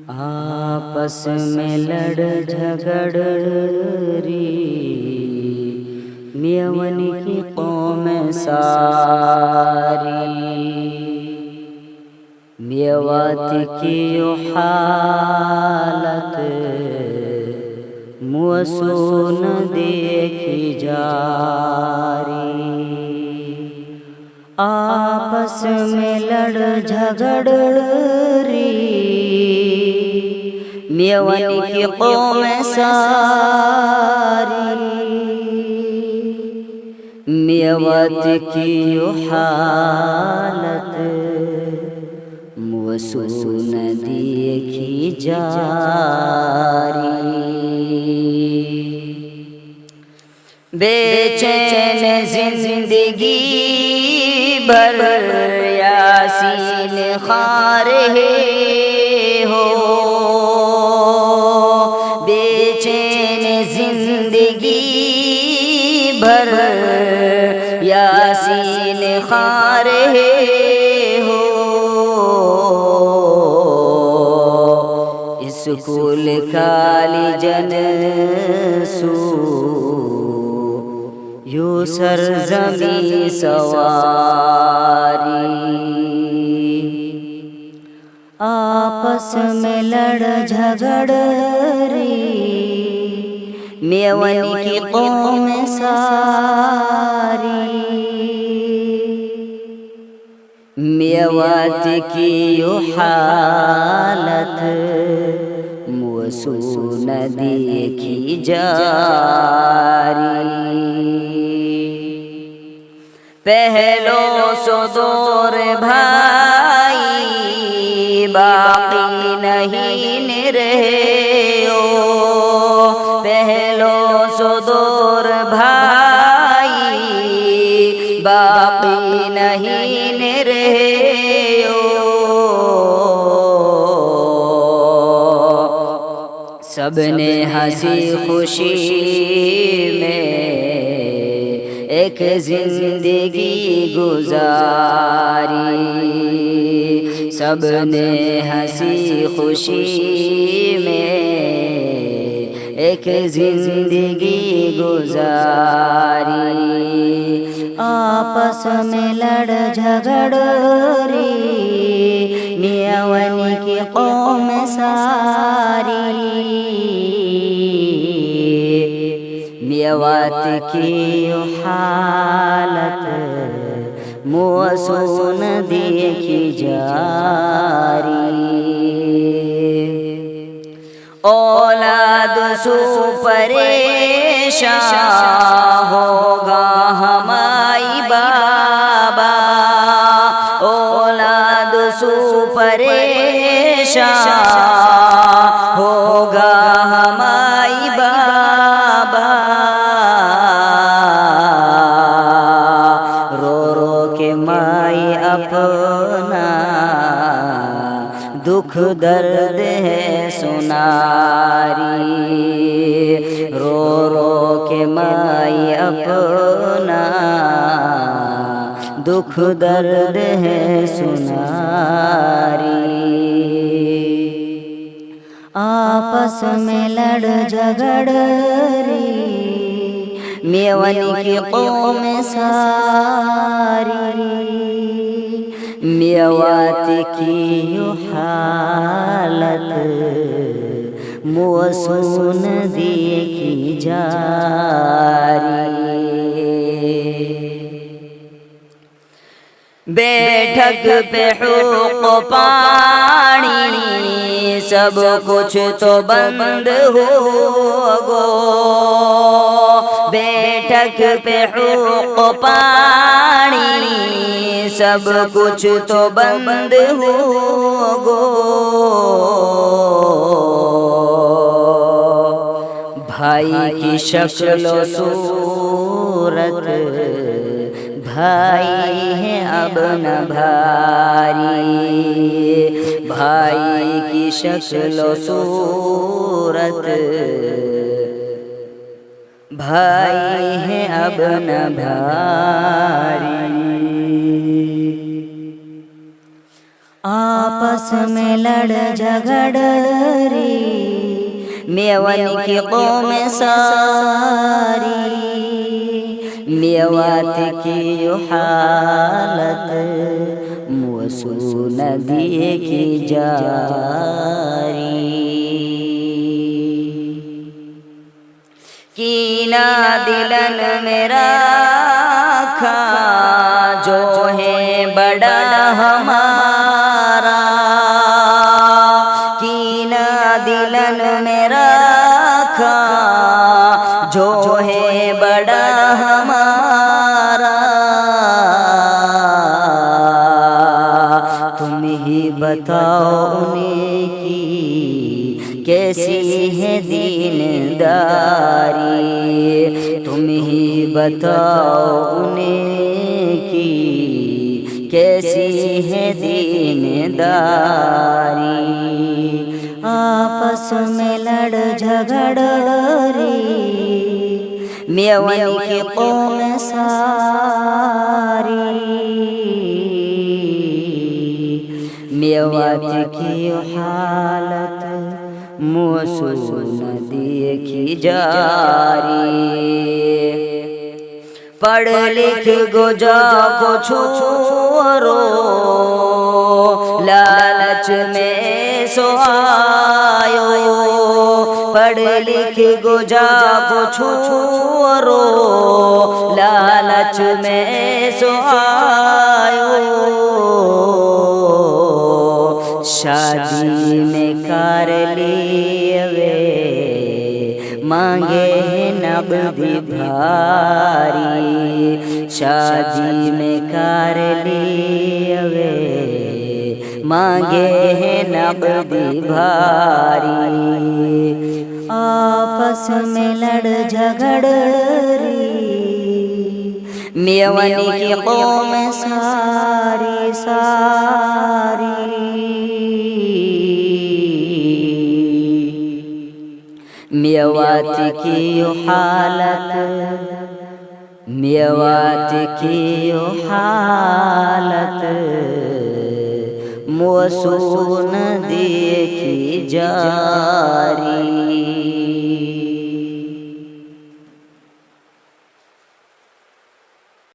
آپس میں لڑ جھگڑ ری میون کی قوم ساری، میوات کی حالت موسون دیکھی جاری، آپس میں لڑ جھگڑ ری میون کی قوم ساری، میوات کی حالت موسون دیکھی جاری، بے چین زندگی بھر یاسین خواہ رہے ہو، بے چین زندگی بھر یاسین خواہ رہے ہو، اسکول کالجن سو یو سرزمین سواری، آپس میں لڑ جھگڑ ری میون کی قوم ساری، میوات کی حالت موسون دیکھی جاری، پہلو سو دور بھائی باقی نہیں رہے ہو، پہلو سو دور بھائی باقی نہیں رہے ہو، سب نے ہنسی خوشی میں ایک زندگی گزاری، سب نے ہنسی خوشی میں ایک زندگی گزاری، آپس میں لڑ جھگڑ ری میون کی قوم ساری، میوات کی حالت موسون دیکھی جاری، اولاد سو پریشان ہوگا ہمائی بابا، اولاد سو پریشان ہوگا ہمائی بابا، رو رو کے مائی اپنا دکھ درد ہے سناری، رو رو کے مائی اپنا دکھ درد ہے سناری، آپس میں لڑ جھگڑ ری میون کی قوم ساری، میوات کی حالت موسون دیکھی جاری، بیٹھک پہ حقوق پانی سب کچھ تو بند ہو گو، بیٹھک پہ حقوق پانی سب کچھ تو بند ہو گو، بھائی کی شکل و صورت بھائی ہے اب نہ بھاری، بھائی کی شکل و صورت بھائی ہے اب نہ بھاری، آپس میں لڑ جھگڑ رہی میوان کی قوم ساری، میوات کی حالت موسو ندی کی جاری، کینہ دلن میرا کھا جو ہے بڑا ہمارا، کینہ دلن میرا کھا جو ہے بڑا ہمارا، تم ہی بتاؤ انہیں کی کیسی ہے دینداری، تم ہی بتاؤ انہیں کی کیسی ہے دینداری، آپس میں لڑ جھگڑ رہی میوان کی قوم ساری، میوات کی حالت موسو ندی کی جاری، پڑھ لکھ گجا کو چھوڑو لالچ میں سو آئو، پڑھ لکھ گجا کو چھوڑو لالچ میں سو آئو، شادی میں کر لیے مانگے نقد بھاری، شادی میں کر لیے مانگے نقد بھاری، آپس میں لڑ جھگڑ رہی میوان کی قوم ساری ساری، میوات کی حالت، میوات کی حالت موسو ندی کی جاری۔